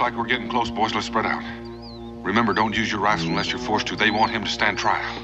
like we're getting close, boys. Let's spread out. Remember, don't use your rifle unless you're forced to. They want him to stand trial.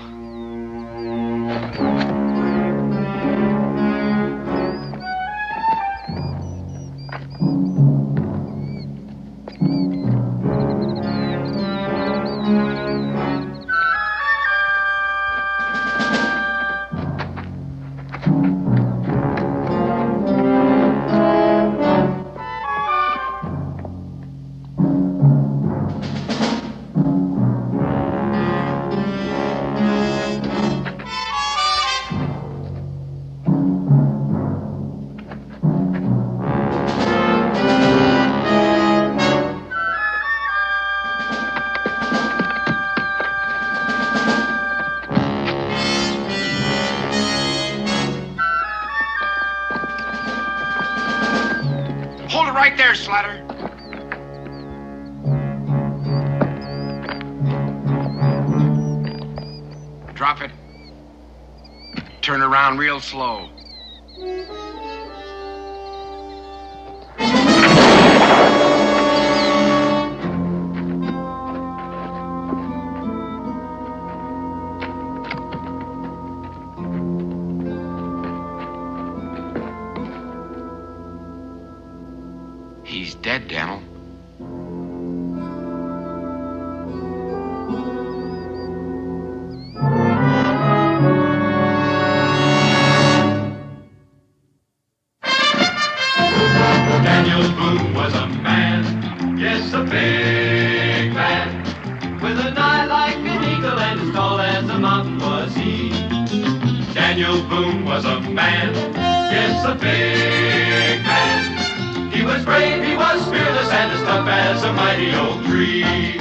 Right there, Slatter. Drop it. Turn around real slow. He's dead, Daniel. Daniel Boone was a man, yes, a big man, with an eye like an eagle and as tall as a mountain was he. Daniel Boone was a man, yes, a big man. He was brave, he was fearless, and as tough as a mighty oak tree.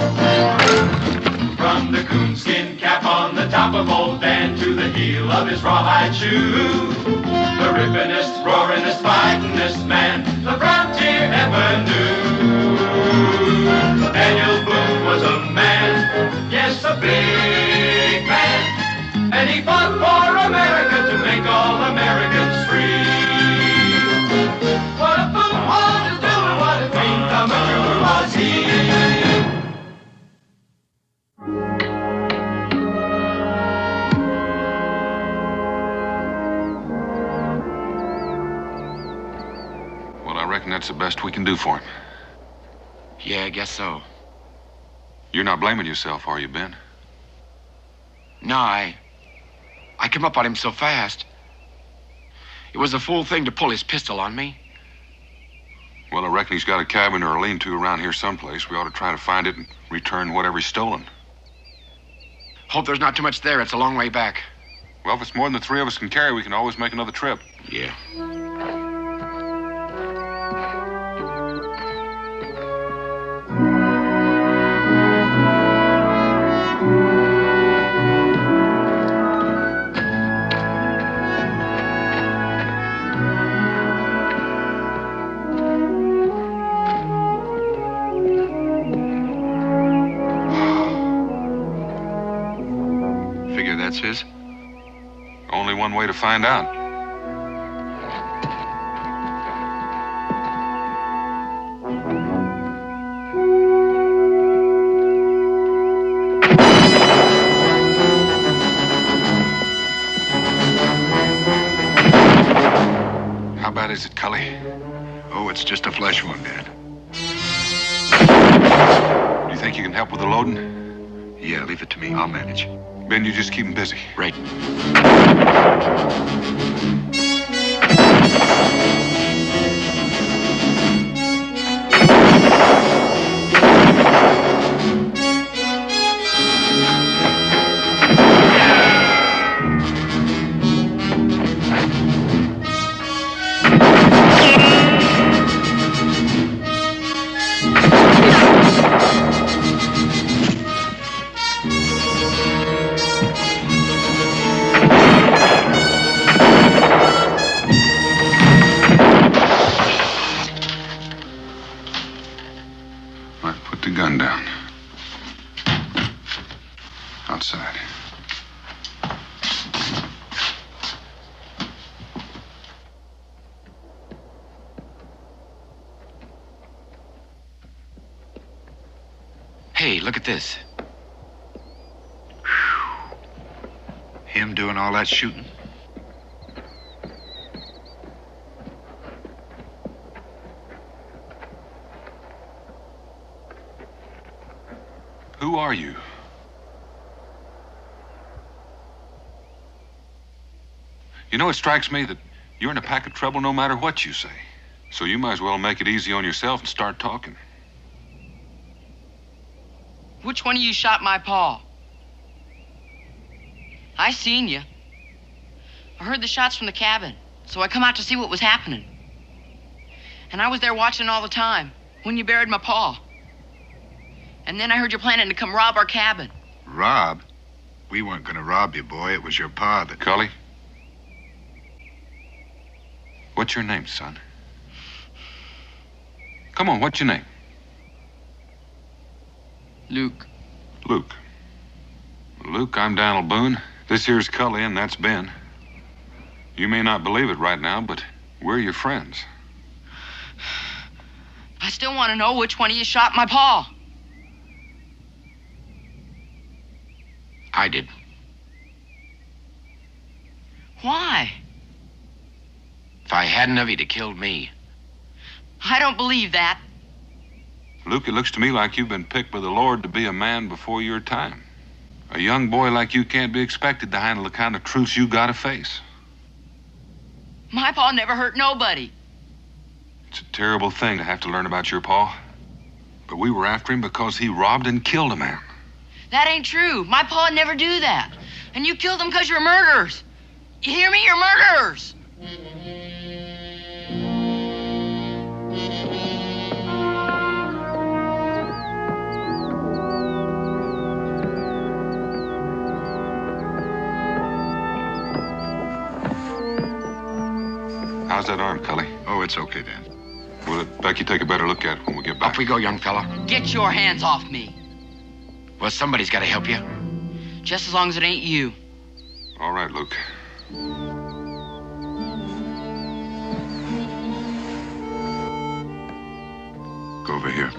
From the coonskin cap on the top of old Dan to the heel of his rawhide shoe, the rippinest, roaringest, fightingest man the frontier ever knew. Daniel Boone was a man, yes, a big man, and he fought for America to make all Americans free. What a Boone was to do and what a great trooper was he. I reckon that's the best we can do for him. Yeah, I guess so. You're not blaming yourself, are you, Ben? No, I came up on him so fast. It was a fool thing to pull his pistol on me. Well, I reckon he's got a cabin or a lean-to around here someplace. We ought to try to find it and return whatever he's stolen. Hope there's not too much there. It's a long way back. Well, if it's more than the three of us can carry, we can always make another trip. Yeah. That's his? Only one way to find out. How bad is it, Cully? Oh, it's just a flesh wound, Dad. Do you think you can help with the loading? Yeah, leave it to me. I'll manage. Ben, you just keep him busy. Right. Hey, look at this. Him doing all that shooting? Who are you? You know, it strikes me that you're in a pack of trouble no matter what you say. So you might as well make it easy on yourself and start talking. Which one of you shot my pa? I seen you. I heard the shots from the cabin, so I come out to see what was happening. And I was there watching all the time when you buried my pa. And then I heard you planning to come rob our cabin. Rob? We weren't gonna rob you, boy. It was your pa that... Cully? What's your name, son? Come on, what's your name? Luke. Luke. Luke, I'm Donald Boone. This here's Cully, and that's Ben. You may not believe it right now, but we're your friends. I still want to know which one of you shot my pa. I did. Why? If I hadn't of, he'd have killed me. I don't believe that. Luke, it looks to me like you've been picked by the Lord to be a man before your time. A young boy like you can't be expected to handle the kind of truths you gotta face. My pa never hurt nobody. It's a terrible thing to have to learn about your pa. But we were after him because he robbed and killed a man. That ain't true. My pa'd never do that. And you killed them because you're murderers. You hear me? You're murderers. How's that arm, Cully? Oh, it's okay, Dan. Well, Becky, take a better look at it when we get back. Up we go, young fella. Get your hands off me. Well, somebody's got to help you. Just as long as it ain't you. All right, Luke. Go over here.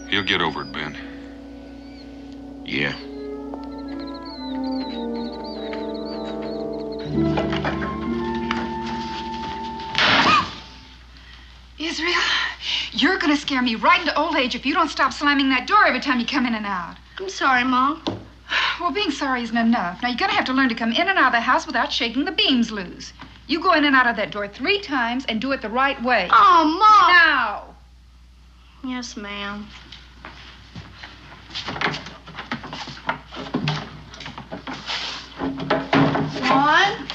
He'll get over it, Ben. Yeah. Israel, you're gonna scare me right into old age if you don't stop slamming that door every time you come in and out. I'm sorry, Mom. Well, being sorry isn't enough. Now, you're gonna have to learn to come in and out of the house without shaking the beams loose. You go in and out of that door 3 times and do it the right way. Oh, Mom. Now. Yes, ma'am. One.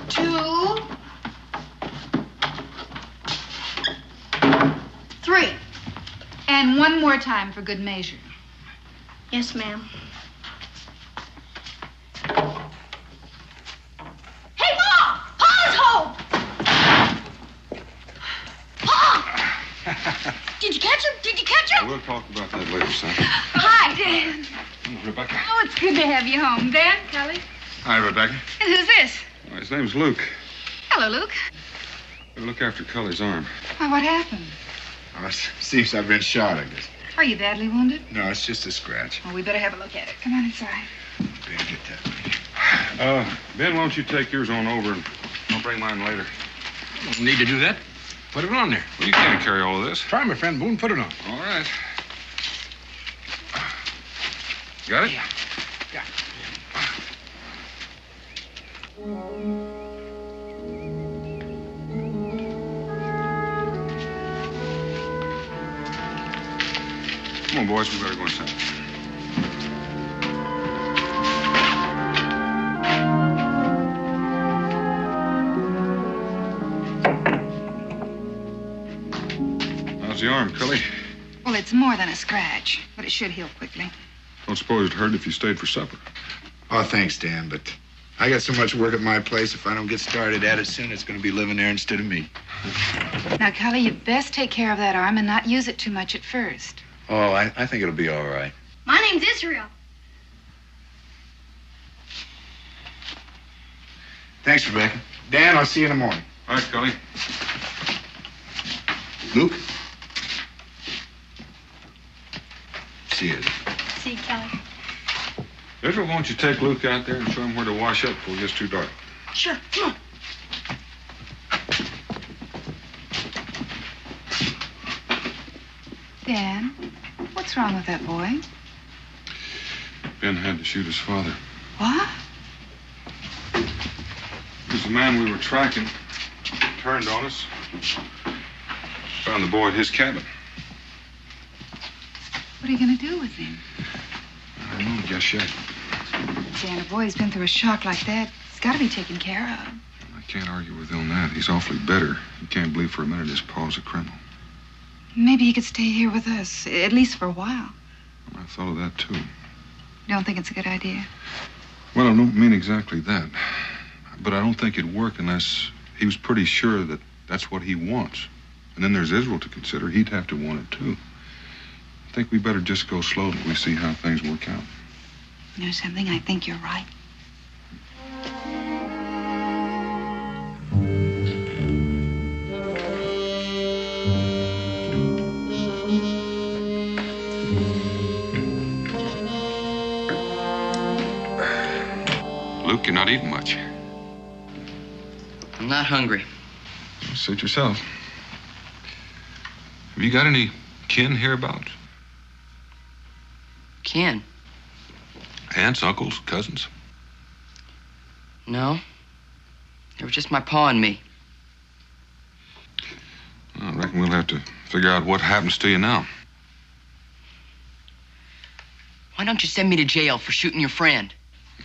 2. 3. And one more time for good measure. Yes, ma'am. Hey, Mom! Pa's home! Pa! Did you catch him? Did you catch him? We'll talk about that later, son. Hi, Dan. Rebecca. Oh, it's good to have you home. Dan, Kelly. Hi, Rebecca. And who's this? Well, his name's Luke. Hello, Luke. Better look after Cully's arm. Why, what happened? Oh, it seems I've been shot, I guess. Are you badly wounded? No, it's just a scratch. Well, we better have a look at it. Come on inside. Ben, get that. Ben, why don't you take yours on over and I'll bring mine later. Don't need to do that. Put it on there. Well, you can't carry all of this. Try, my friend Boone. Put it on. All right. Got it? Yeah. Come on, boys. We better go inside. How's the arm, Cully? Well, it's more than a scratch, but it should heal quickly. Don't suppose it'd hurt if you stayed for supper. Oh, thanks, Dan, but I got so much work at my place. If I don't get started at it soon, it's going to be living there instead of me. Now, Cully, you best take care of that arm and not use it too much at first. Oh, I think it'll be all right. My name's Israel. Thanks, Rebecca. Dan, I'll see you in the morning. All right, Cully. Luke? See you. See you, Kelly. Israel, why don't you take Luke out there and show him where to wash up before it gets too dark? Sure, come on. Dan, what's wrong with that boy? Ben had to shoot his father. What? It was the man we were tracking. Turned on us. Found the boy at his cabin. What are you going to do with him? I don't know just yet. Dan, a boy who's been through a shock like that, he's got to be taken care of. I can't argue with him on that. He's awfully bitter. He can't believe for a minute his pa's a criminal. Maybe he could stay here with us, at least for a while. I thought of that, too. You don't think it's a good idea? Well, I don't mean exactly that. But I don't think it'd work unless he was pretty sure that that's what he wants. And then there's Israel to consider. He'd have to want it, too. I think we better just go slow till we see how things work out. You know something? I think you're right. Luke, you're not eating much. I'm not hungry. Suit yourself. Have you got any kin hereabouts? Ken? Aunts, uncles, cousins? No. It was just my pa and me. Well, I reckon we'll have to figure out what happens to you now. Why don't you send me to jail for shooting your friend?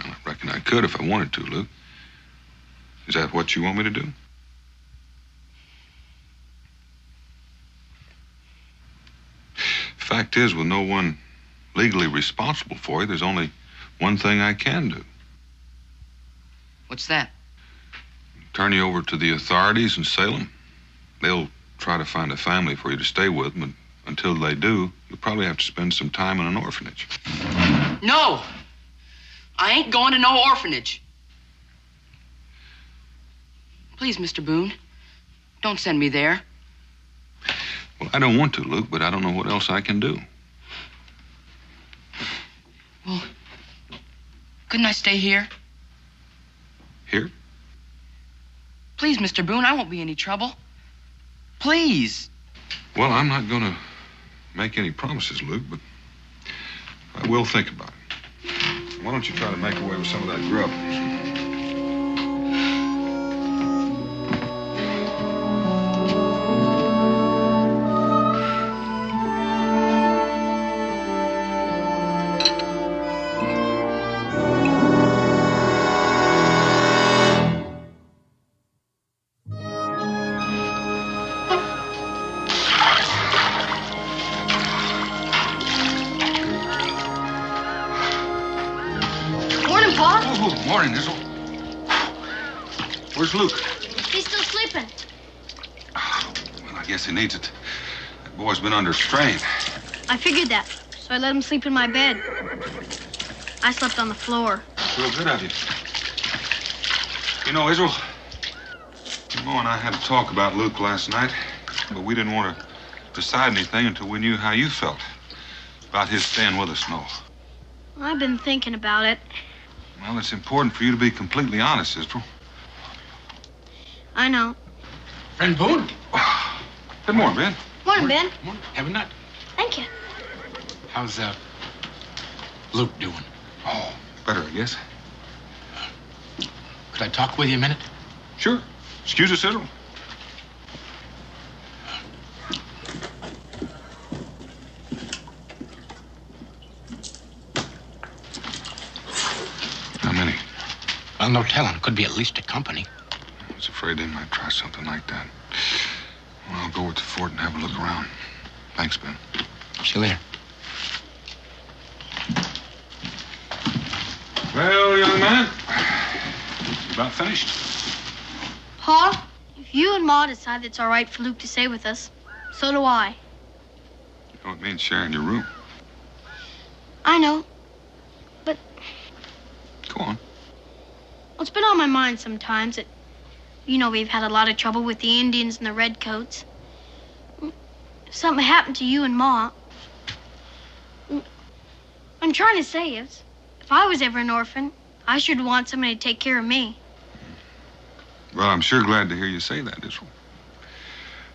Well, I reckon I could if I wanted to, Luke. Is that what you want me to do? Fact is, with no one legally responsible for you, there's only one thing I can do. What's that? Turn you over to the authorities in Salem. They'll try to find a family for you to stay with, but until they do, you'll probably have to spend some time in an orphanage. No! I ain't going to no orphanage. Please, Mr. Boone, don't send me there. Well, I don't want to, Luke, but I don't know what else I can do. Well, couldn't I stay here? Here? Please, Mr. Boone, I won't be any trouble. Please. Well, I'm not going to make any promises, Luke, but I will think about it. Why don't you try to make away with some of that grub? Morning, Israel. Where's Luke? He's still sleeping. Oh, well, I guess he needs it. That boy's been under strain. I figured that, so I let him sleep in my bed. I slept on the floor. Real good of you. You know, Israel, Mo and I had a talk about Luke last night, but we didn't want to decide anything until we knew how you felt about his staying with us, no. I've been thinking about it. Well, it's important for you to be completely honest, Israel. I know. Friend Boone? Good morning, Ben. Morning, Ben. Morning. Have a nut. Thank you. How's Luke doing? Oh, better, I guess. Could I talk with you a minute? Sure. Excuse us, Israel. How many? Well, no telling. Could be at least a company. I was afraid they might try something like that. Well, I'll go with the fort and have a look around. Thanks, Ben. See you later. Well, young man, you about finished? Pa, if you and Ma decide it's all right for Luke to stay with us, so do I. You know, it means sharing your room. I know. But Go on. Well, it's been on my mind sometimes that, we've had a lot of trouble with the Indians and the Redcoats. If something happened to you and Ma, I'm trying to say is, if I was ever an orphan, I should want somebody to take care of me. Well, I'm sure glad to hear you say that, Israel.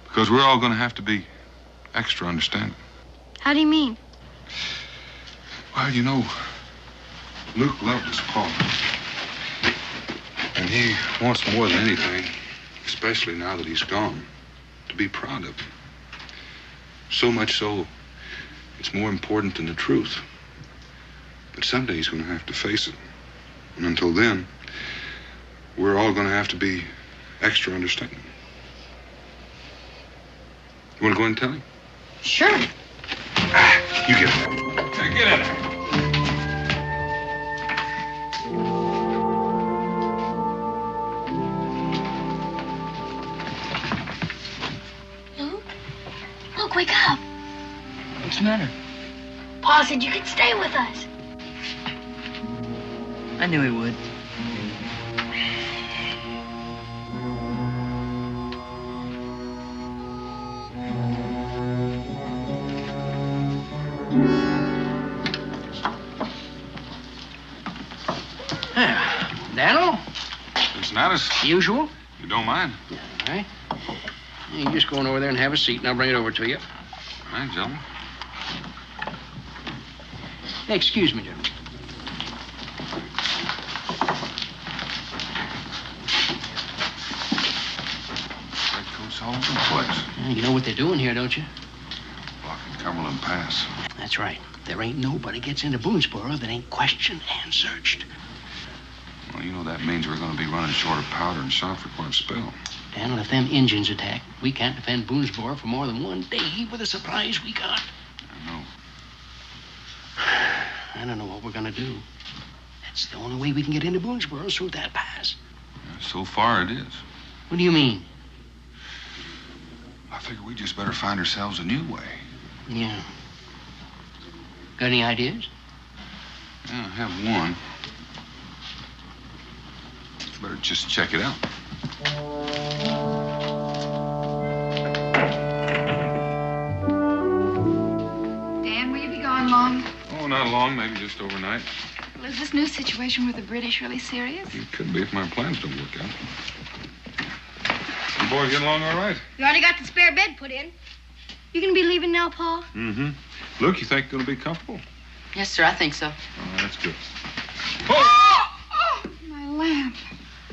Because we're all going to have to be extra understanding. How do you mean? Well, Luke loved his Paul. And he wants more than anything, especially now that he's gone, to be proud of him. So much so, it's more important than the truth. But someday he's going to have to face it. And until then, we're all going to have to be extra understanding. You want to go and tell him? Sure. You get in there. Yeah, get in there. Luke, wake up. What's the matter? Pa said you could stay with us. I knew he would. Daniel? Cincinnatus, Usual? you don't mind? All right. You just go on over there and have a seat, and I'll bring it over to you. All right, gentlemen. Hey, excuse me, gentlemen. Redcoats all over the place. Yeah, you know what they're doing here, don't you? Blocking Cumberland Pass. That's right. There ain't nobody gets into Boonesboro that ain't questioned and searched. Well, that means we're going to be running short of powder and shot for quite a spell. Daniel, if them Injuns attack, we can't defend Boonesboro for more than one day with the supplies we got. I know. I don't know what we're gonna do. That's the only way we can get into Boonesboro is through that pass. Yeah, so far it is. What do you mean? I figure we just better find ourselves a new way. Yeah. Got any ideas? Yeah, I have one. You better just check it out. Dan, will you be gone long? Oh, not long, maybe just overnight. Well, is this new situation with the British really serious? It could be if my plans don't work out. You boys getting along all right? We already got the spare bed put in. You gonna be leaving now, Pa? Mm-hmm. Luke, you think going to be comfortable? Yes, sir, I think so. Oh, that's good. Oh, my lamp.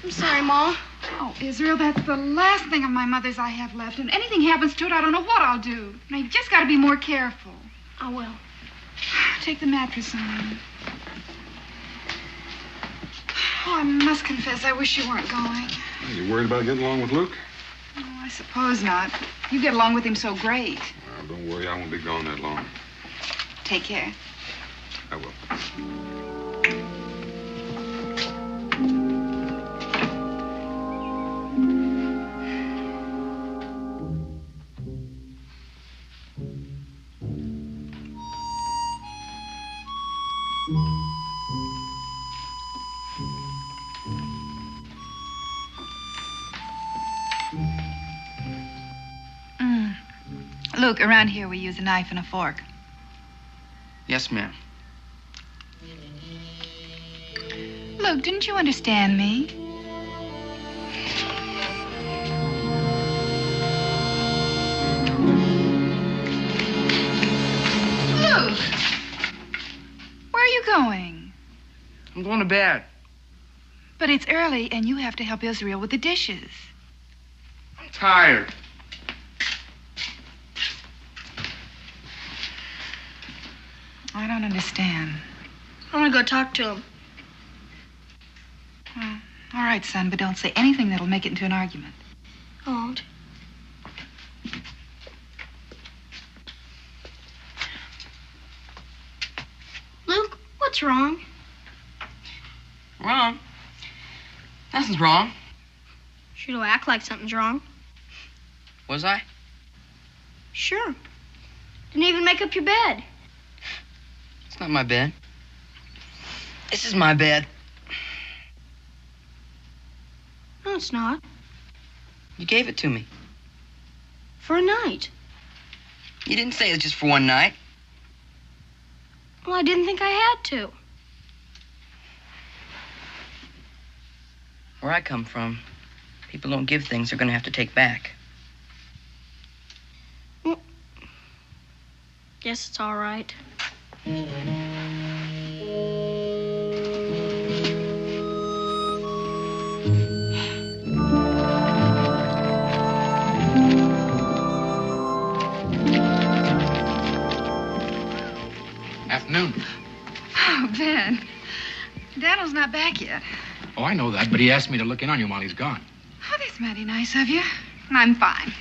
I'm sorry, Ma. Oh, Israel, that's the last thing of my mother's I have left. And anything happens to it, I don't know what I'll do. Now, you've just got to be more careful. I will. Take the mattress on. Oh, I must confess, I wish you weren't going. You worried about getting along with Luke? Oh, I suppose not. You get along with him so great. Well, don't worry, I won't be gone that long. Take care. I will. Luke, around here we use a knife and a fork. Yes, ma'am. Luke, didn't you understand me? Luke! Where are you going? I'm going to bed. But it's early and you have to help Israel with the dishes. I'm tired. I don't understand. I want to go talk to him. Well, all right, son, but don't say anything that'll make it into an argument. I won't. Luke, what's wrong? Wrong? Nothing's wrong. Sure do act like something's wrong. Was I? Sure. Didn't even make up your bed. It's not my bed. This is my bed. No, it's not. You gave it to me. For a night. You didn't say it was just for one night. Well, I didn't think I had to. Where I come from, people don't give things they're going to have to take back. Well, guess it's all right. Afternoon. Oh, Ben. Daniel's not back yet. Oh, I know that, but he asked me to look in on you while he's gone. Oh, that's mighty nice of you. I'm fine.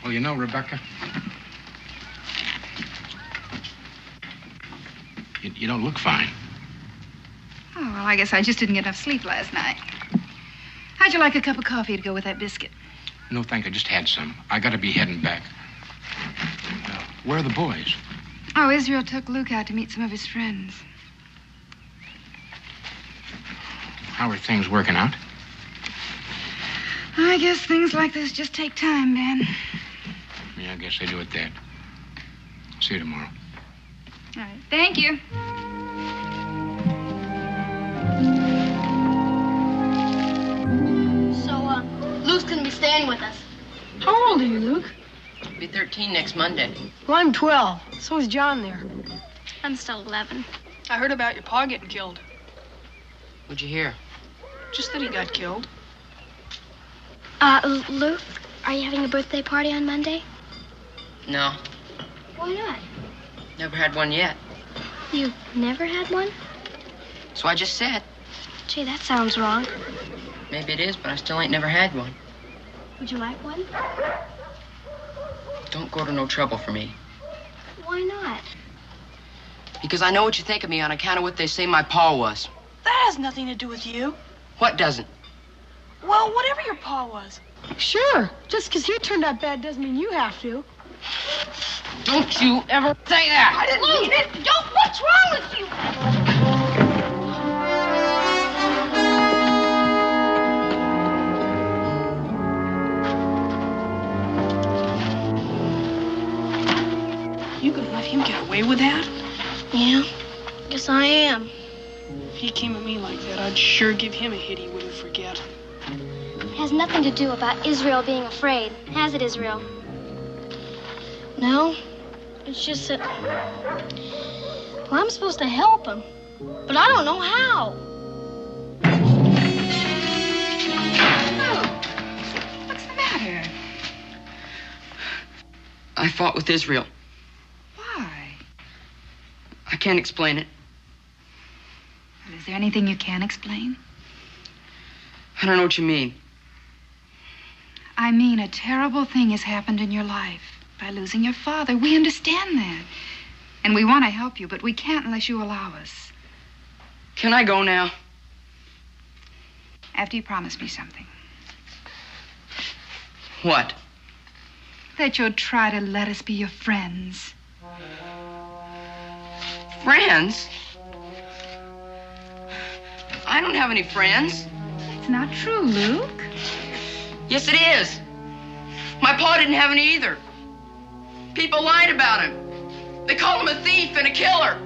Well, you know, Rebecca, you don't look fine. Oh, well, I guess I just didn't get enough sleep last night. How'd you like a cup of coffee to go with that biscuit? No, thank you. I just had some. I gotta be heading back. Where are the boys? Oh, Israel took Luke out to meet some of his friends. How are things working out? I guess things like this just take time, Ben. Yeah, I guess they do at that. See you tomorrow. All right. Thank you. So, Luke's gonna be staying with us. How old are you, Luke? I'll be 13 next Monday. Well, I'm 12. So is John there. I'm still 11. I heard about your pa getting killed. What'd you hear? Just that he got killed. Luke, are you having a birthday party on Monday? No, Why not? never had one yet. You've never had one? So I just said. Gee, that sounds wrong. Maybe it is, but I still ain't never had one. Would you like one? Don't go to no trouble for me. Why not? Because I know what you think of me on account of what they say my pa was. That has nothing to do with you. What doesn't? Well, whatever your pa was. Sure. Just because he turned out bad doesn't mean you have to. Don't you ever say that! I didn't mean it. Don't! What's wrong with you? You gonna let him get away with that? Yeah, guess I am. If he came at me like that, I'd sure give him a hit he wouldn't forget. It has nothing to do about Israel being afraid, has it, Israel? No, it's just that... Well, I'm supposed to help him, but I don't know how. Oh, what's the matter? I fought with Israel. Why? I can't explain it. Well, is there anything you can explain? I don't know what you mean. I mean, a terrible thing has happened in your life by losing your father. We understand that. And we want to help you, but we can't unless you allow us. Can I go now? After you promise me something. What? That you'll try to let us be your friends. Friends? I don't have any friends. It's not true, Luke. Yes, it is. My pa didn't have any either. People lied about him. They called him a thief and a killer.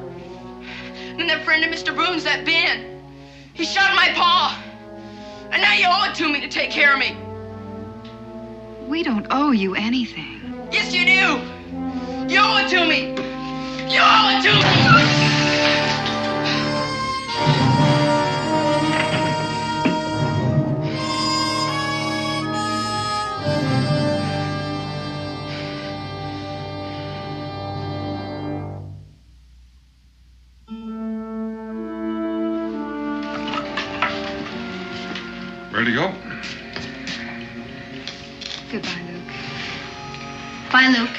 And that friend of Mr. Boone's, that Ben, he shot my pa. And now you owe it to me to take care of me. We don't owe you anything. Yes, you do. You owe it to me. You owe it to me. Ready to go? Goodbye, Luke. Bye, Luke.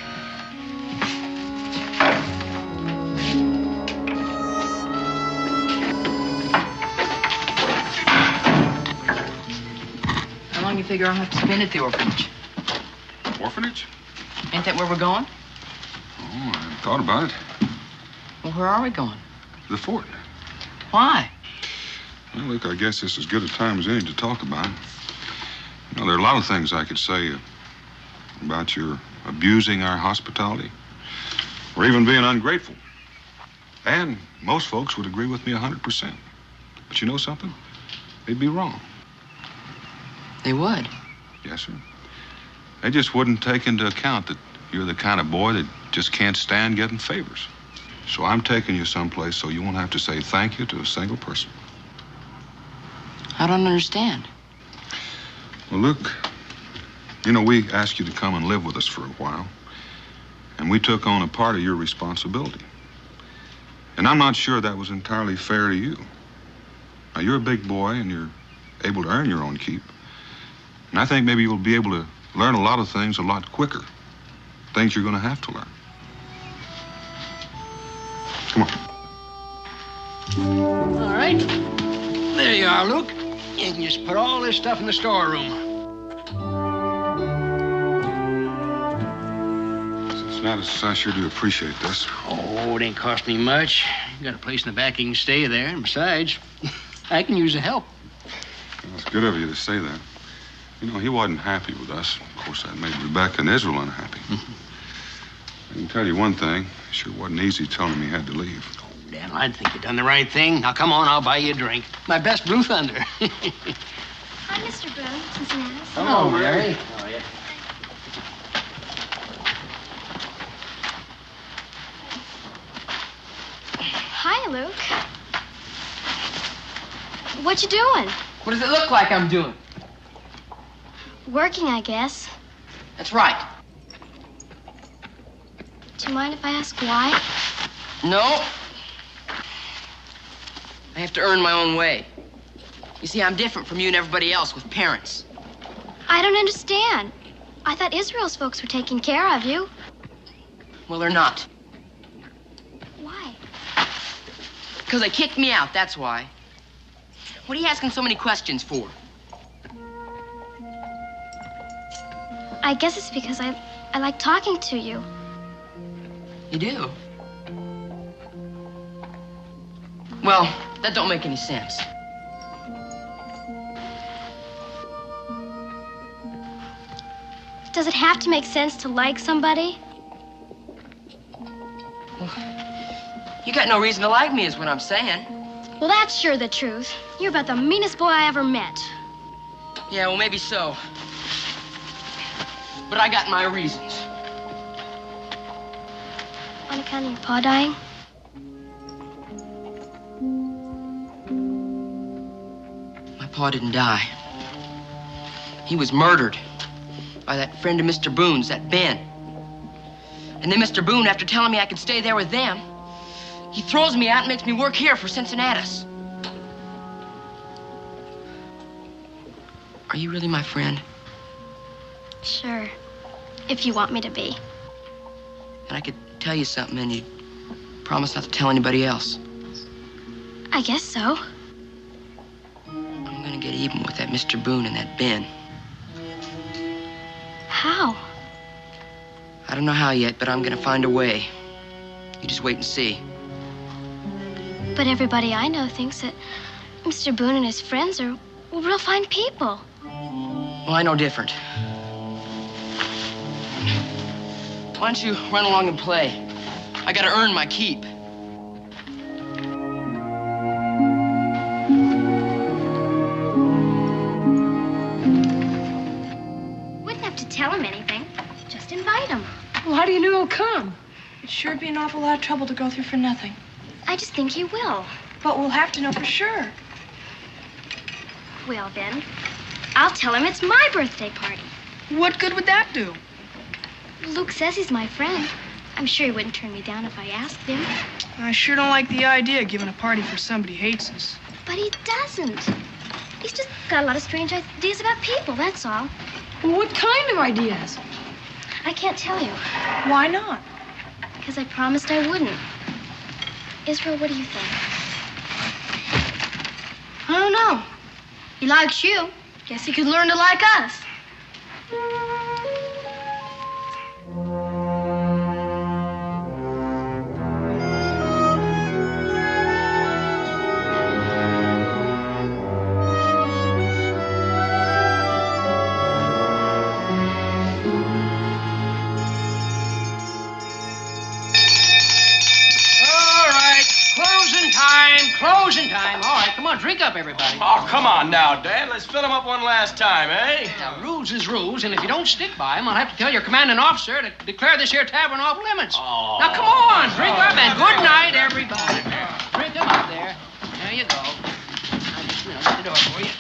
How long do you figure I'll have to spend at the orphanage? Orphanage? Ain't that where we're going? Oh, I hadn't thought about it. Well, where are we going? The fort. Why? Well, look, I guess this is as good a time as any to talk about it. You know, there are a lot of things I could say about your abusing our hospitality or even being ungrateful. And most folks would agree with me 100%. But you know something? They'd be wrong. They would? Yes, sir. They just wouldn't take into account that you're the kind of boy that just can't stand getting favors. So I'm taking you someplace so you won't have to say thank you to a single person. I don't understand. Well, look, you know, we asked you to come and live with us for a while, and we took on a part of your responsibility. And I'm not sure that was entirely fair to you. Now, you're a big boy, and you're able to earn your own keep. And I think maybe you'll be able to learn a lot of things a lot quicker. Things you're going to have to learn. Come on. All right. There you are, Luke. You can just put all this stuff in the storeroom. Gladys, I sure do appreciate this. Oh, it ain't cost me much. You got a place in the back you can stay there. And besides, I can use the help. Well, it's good of you to say that. You know, he wasn't happy with us. Of course, that made Rebecca and Israel unhappy. I can tell you one thing. It sure wasn't easy telling him he had to leave. Oh, Dan, I think you've done the right thing. Now, come on, I'll buy you a drink. My best Blue Thunder. Hi, Mr. Boone, Cincinnati. Hello, Mary. Oh, yeah. Hi, Luke. What you doing? What does it look like I'm doing? Working, I guess. That's right. Do you mind if I ask why? No. I have to earn my own way. You see, I'm different from you and everybody else with parents. I don't understand. I thought Israel's folks were taking care of you. Well, they're not. Why? Because they kicked me out, that's why. What are you asking so many questions for? I guess it's because I like talking to you. You do? Well, that don't make any sense. Does it have to make sense to like somebody? You got no reason to like me is what I'm saying. Well, that's sure the truth. You're about the meanest boy I ever met. Yeah, well, maybe so. But I got my reasons. On account of your pa dying? My pa didn't die. He was murdered by that friend of Mr. Boone's, that Ben. And then Mr. Boone, after telling me I could stay there with them, he throws me out and makes me work here for Cincinnatus. Are you really my friend? Sure. If you want me to be. And I could tell you something and you'd promise not to tell anybody else. I guess so. I'm gonna get even with that Mr. Boone and that Ben. How? I don't know how yet, but I'm gonna find a way. You just wait and see. But everybody I know thinks that Mr. Boone and his friends are real fine people. Well, I know different. Why don't you run along and play? I gotta earn my keep. Wouldn't have to tell him anything. Just invite him. Well, how do you know he'll come? It'd sure be an awful lot of trouble to go through for nothing. I just think he will. But we'll have to know for sure. Well, then, I'll tell him it's my birthday party. What good would that do? Luke says he's my friend. I'm sure he wouldn't turn me down if I asked him. I sure don't like the idea of giving a party for somebody who hates us. But he doesn't. He's just got a lot of strange ideas about people, that's all. Well, what kind of ideas? I can't tell you. Why not? Because I promised I wouldn't. Israel, what do you think? I don't know. He likes you. Guess he could learn to like us. closing time. All right, come on, drink up, everybody. Oh, come on now, Dad. Let's fill them up one last time, eh? Now, rules is rules, and if you don't stick by them, I'll have to tell your commanding officer to declare this here tavern off limits. Oh. Now, come on, drink up, and good night, everybody. Drink them up there. There you go. I'll just open the door for you.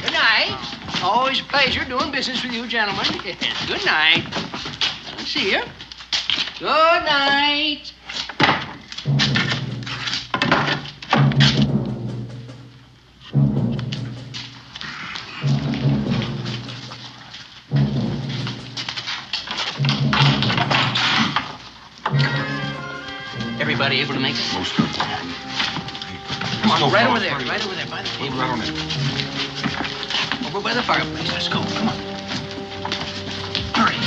Good night. Always a pleasure doing business with you, gentlemen. Good night. I'll see you. Good night. Everybody able to make it? Most of them. Come on, right over there, by the table. Right on it. Over by the fireplace. Let's go. Come on. Hurry.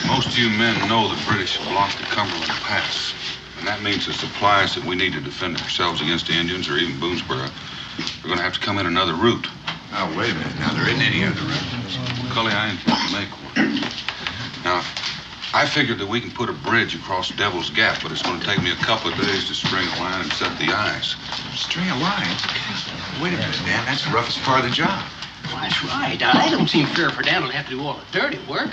Most of you men know the British have blocked the Cumberland Pass. And that means the supplies that we need to defend ourselves against the Indians or even Boonesboro are going to have to come in another route. Oh, wait a minute. Now, there isn't any other route. Cully, I intend to make one. Now, I figured that we can put a bridge across Devil's Gap, but it's going to take me a couple of days to string a line and set the ice. String of lines? Wait a minute, Dan. That's the roughest part of the job. Well, that's right. I don't seem fair for Dan to have to do all the dirty work.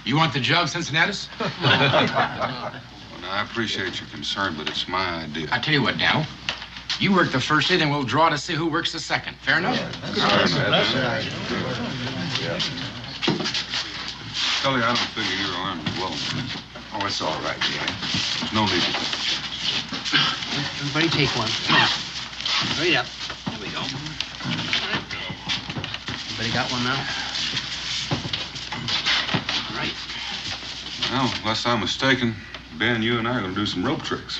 You want the job, Cincinnatus? Well, now, I appreciate your concern, but it's my idea. I tell you what, now. You work the first day, then we'll draw to see who works the second. Fair enough? Cully, I don't figure your arm as well as me. Oh, it's all right, Dan. There's no need to take a chance. Everybody take one. Come on. Hurry up. There we go. Everybody got one now? All right. Well, unless I'm mistaken, Ben, you and I are going to do some rope tricks.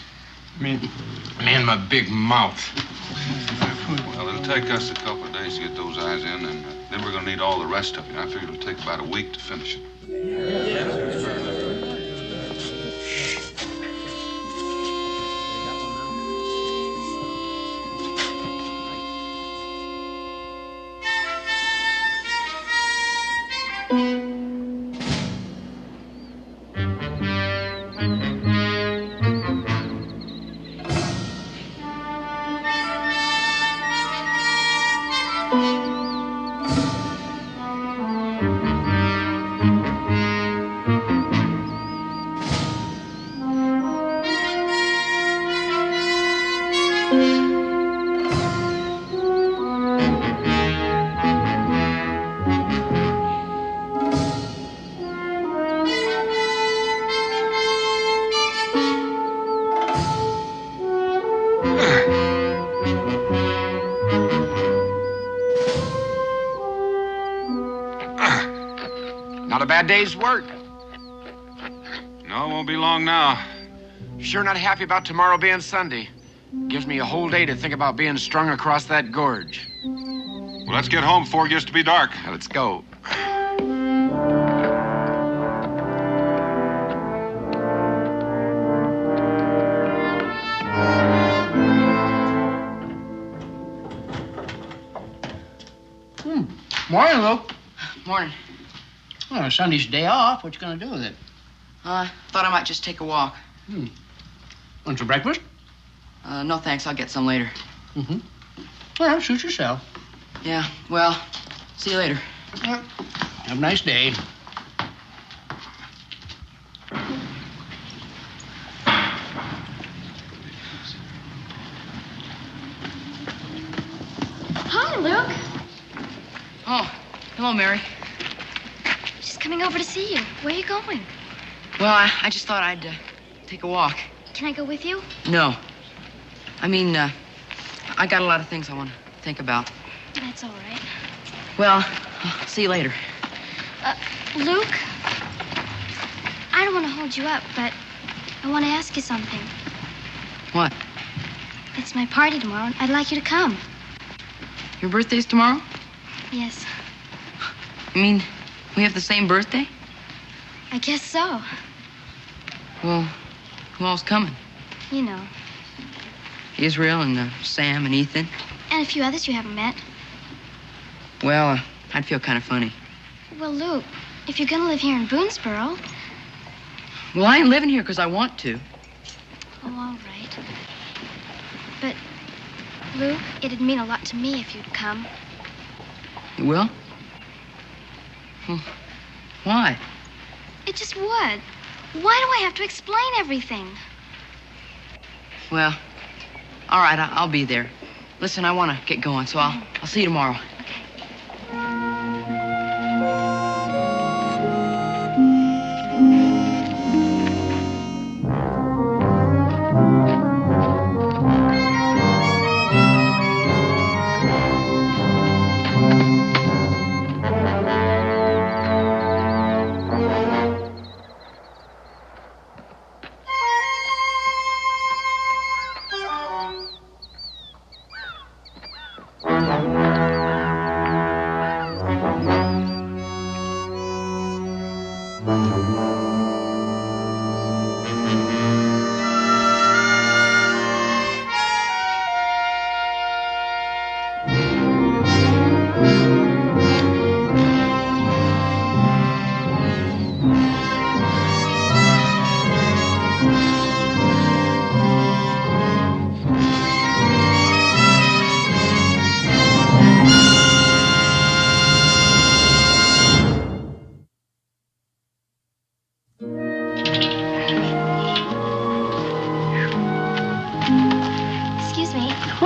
Man, my big mouth. Well, it'll take us a couple of days to get those eyes in, and then we're going to need all the rest of it. I figure it'll take about a week to finish it. Not a bad day's work. No, it won't be long now. Sure not happy about tomorrow being Sunday. Gives me a whole day to think about being strung across that gorge. Well, let's get home before it gets to be dark. Now, let's go. Morning, Luke. Morning. Well, Sunday's day off. What you gonna do with it? Thought I might just take a walk. Want some breakfast? No thanks, I'll get some later. Mm-hmm. Well, suit yourself. Yeah, well, see you later. Well, have a nice day. Hi, Luke. Oh, hello, Mary. Just coming over to see you. Where are you going? Well, I just thought I'd take a walk. Can I go with you? No. I mean, I got a lot of things I want to think about. That's all right. Well, I'll see you later. Luke, I don't want to hold you up, but I want to ask you something. What? It's my party tomorrow, and I'd like you to come. Your birthday's tomorrow? Yes, I mean, we have the same birthday? I guess so. Well, who all's coming? You know. Israel and Sam and Ethan. And a few others you haven't met. Well, I'd feel kind of funny. Well, Luke, if you're gonna live here in Boonesboro... Well, I ain't living here because I want to. Oh, all right. But, Luke, it'd mean a lot to me if you'd come. You will? Well, why? It just would. Why do I have to explain everything? Well, all right, I'll be there. Listen, I want to get going, so I'll see you tomorrow.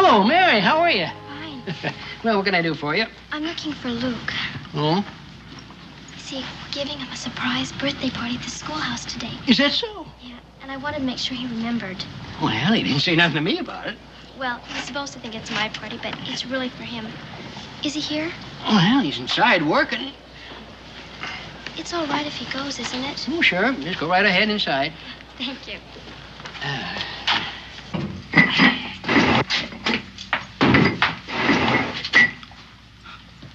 Oh, Mary, how are you? Fine. Well, what can I do for you? I'm looking for Luke. Oh? See, we're giving him a surprise birthday party at the schoolhouse today. Is that so? Yeah, and I wanted to make sure he remembered. Well, he didn't say nothing to me about it. Well, he's supposed to think it's my party, but it's really for him. Is he here? Well, he's inside working. It's all right if he goes, isn't it? Oh, sure. Just go right ahead inside. Thank you.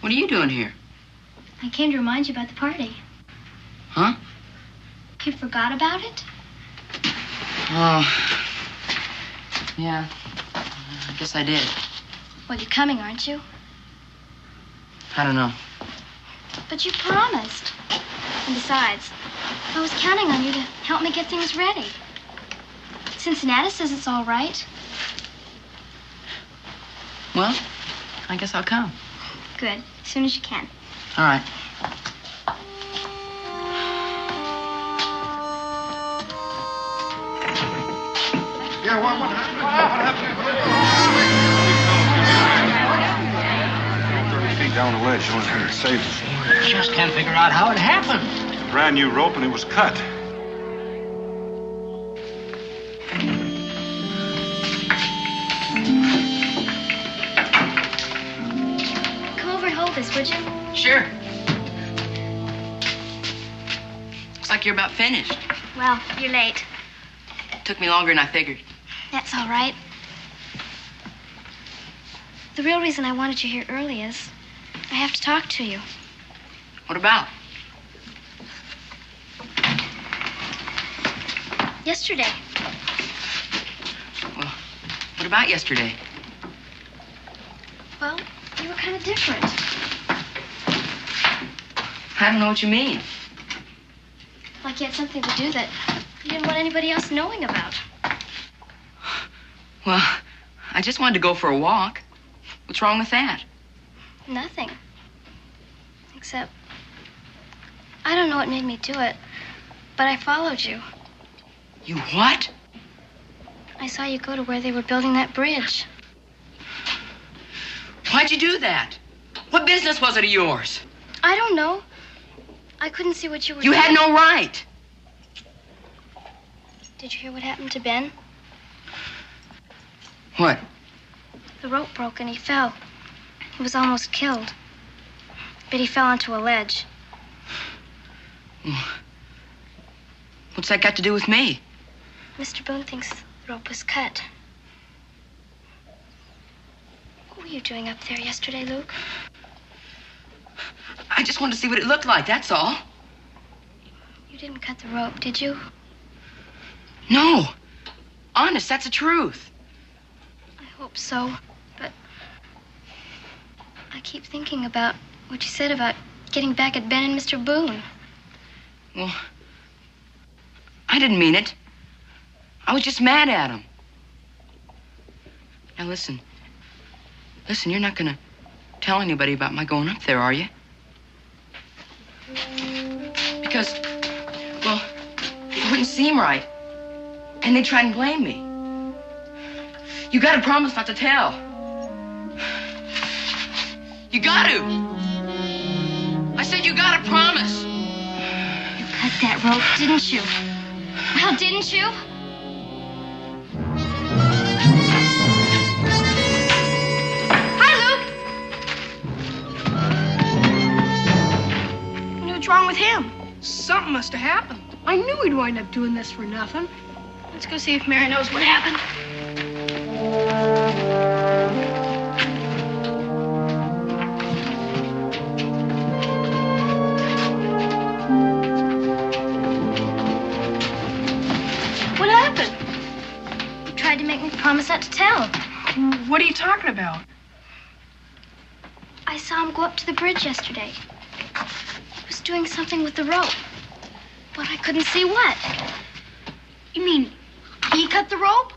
What are you doing here? I came to remind you about the party. Huh? You forgot about it? Oh, yeah. I guess I did. Well, you're coming, aren't you? I don't know. But you promised. And besides, I was counting on you to help me get things ready. Cincinnati says it's all right. Well, I guess I'll come. Good. As soon as you can. All right. Yeah, what happened? 30 feet down the ledge. Someone's going to save us. Just can't figure out how it happened. Brand new rope and it was cut. Come over and hold this, would you? Sure. Looks like you're about finished. Well, you're late. Took me longer than I figured. That's all right. The real reason I wanted you here early is I have to talk to you. What about? Yesterday. Well, what about yesterday? Well, you were kind of different. I don't know what you mean. Like you had something to do that you didn't want anybody else knowing about. Well, I just wanted to go for a walk. What's wrong with that? Nothing. Except, I don't know what made me do it, but I followed you. You what? I saw you go to where they were building that bridge. Why'd you do that? What business was it of yours? I don't know. I couldn't see what you were You doing. had no right. Did you hear what happened to Ben? What? The rope broke and he fell. He was almost killed. But he fell onto a ledge. What's that got to do with me? Mr. Boone thinks the rope was cut. What were you doing up there yesterday, Luke? I just wanted to see what it looked like, that's all. You didn't cut the rope, did you? No. Honest, that's the truth. hope so, but I keep thinking about what you said about getting back at Ben and Mr. Boone. Well, I didn't mean it. I was just mad at him. Now listen. Listen, you're not gonna tell anybody about my going up there, are you? Because, well, it wouldn't seem right. And they'd try and blame me. You gotta promise not to tell. You got to. I said you gotta promise. You cut that rope, didn't you? Well, didn't you? Hi, Luke. What's wrong with him? Something must have happened. I knew he'd wind up doing this for nothing. Let's go see if Mary knows what happened. What happened? You tried to make me promise not to tell. What are you talking about? I saw him go up to the bridge yesterday. He was doing something with the rope, but I couldn't see what. You mean he cut the rope?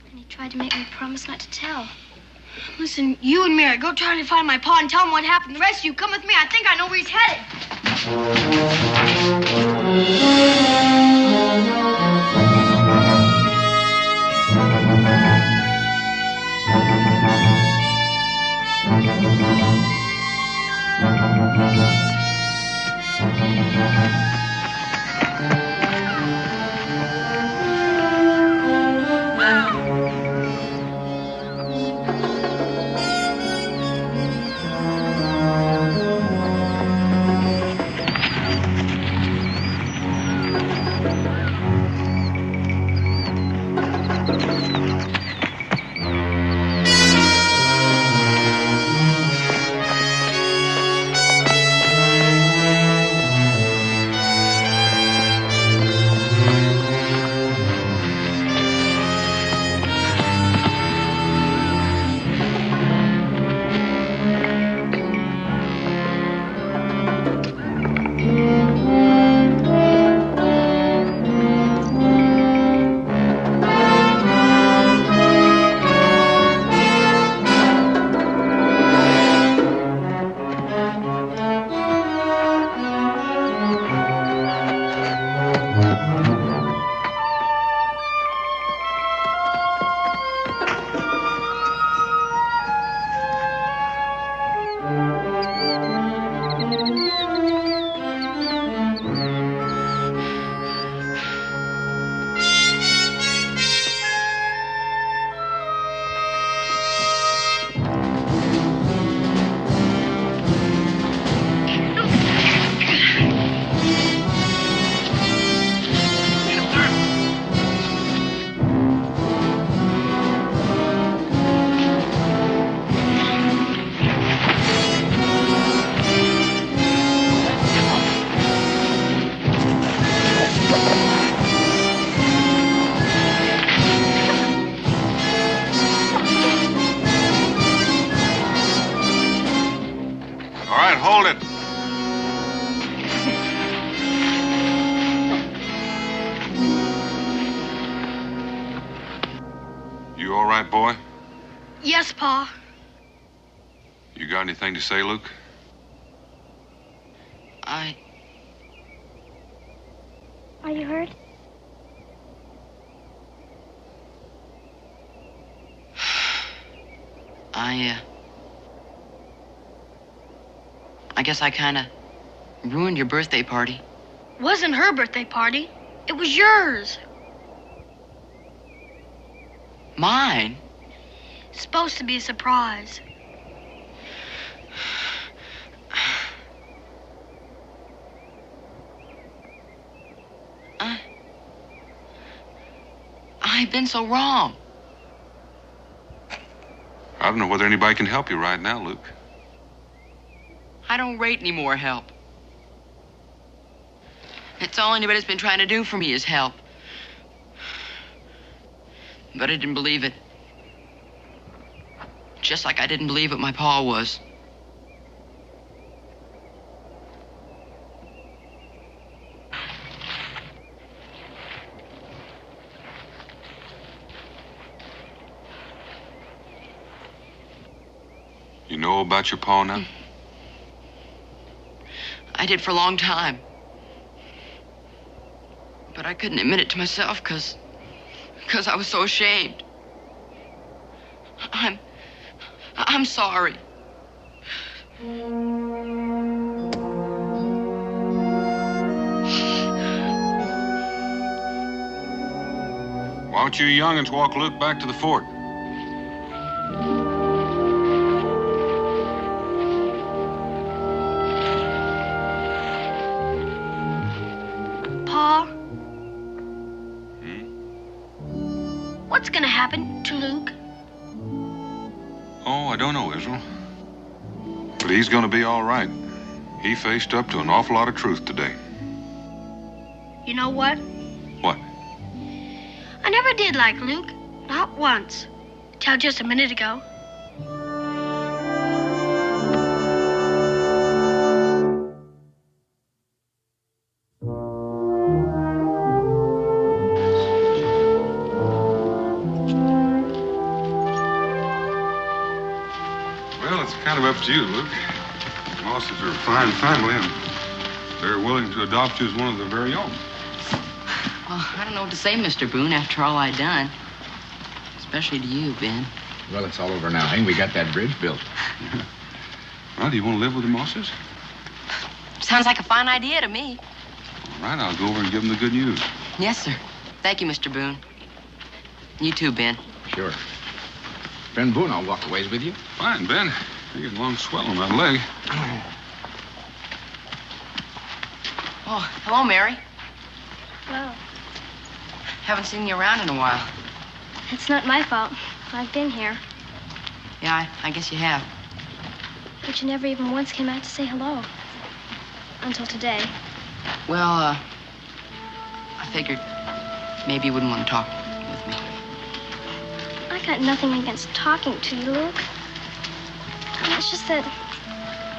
And he tried to make me promise not to tell. Listen, you and Mary, go try to find my pa and tell him what happened. The rest of you, come with me. I think I know where he's headed. Hold it. You all right, boy? Yes, Pa. You got anything to say, Luke? Are you hurt? I guess I kind of ruined your birthday party. Wasn't her birthday party. It was yours. Mine? It's supposed to be a surprise. I've been so wrong. I don't know whether anybody can help you right now, Luke. I don't rate any more help. It's all anybody's been trying to do for me is help. But I didn't believe it. Just like I didn't believe what my pa was. You know about your pa now? I did for a long time. But I couldn't admit it to myself because I was so ashamed. I'm sorry. Why don't you young'uns walk Luke back to the fort? Pa? What's gonna happen to Luke? Oh, I don't know, Israel. But he's gonna be all right. He faced up to an awful lot of truth today. You know what? What? I never did like Luke. Not once. Till just a minute ago. Well, it's kind of up to you, Luke. Mosses are a fine family, and they're willing to adopt you as one of their very own. Well, I don't know what to say, Mr. Boone, after all I done. Especially to you, Ben. Well, it's all over now. Ain't we got that bridge built? Well, do you want to live with the Mosses? Sounds like a fine idea to me. All right, I'll go over and give them the good news. Yes, sir. Thank you, Mr. Boone. You too, Ben. Sure. Ben Boone, I'll walk a ways with you. Fine, Ben. You get a long swell on that leg. Oh, hello, Mary. Well, Haven't seen you around in a while. it's not my fault. I've been here. Yeah, I guess you have. But you never even once came out to say hello. Until today. Well, I figured maybe you wouldn't want to talk with me. I got nothing against talking to you, Luke. It's just that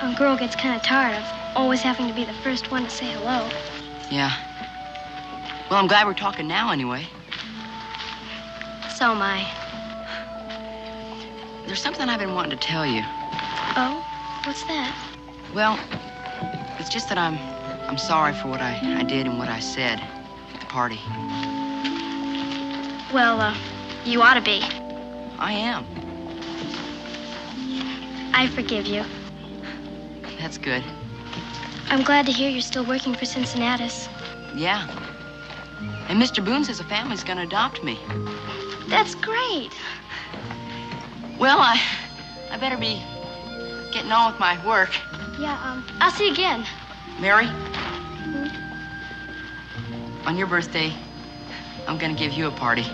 a girl gets kind of tired of always having to be the first one to say hello. Yeah. Well, I'm glad we're talking now anyway. So am I. There's something I've been wanting to tell you. Oh? What's that? Well, it's just that I'm sorry for what I did and what I said at the party. Well, you ought to be. I am. I forgive you. That's good. I'm glad to hear you're still working for Cincinnatus. Yeah. And Mr. Boone says the family's gonna adopt me. That's great. Well, I better be getting on with my work. Yeah, I'll see you again. Mary? On your birthday, I'm gonna give you a party.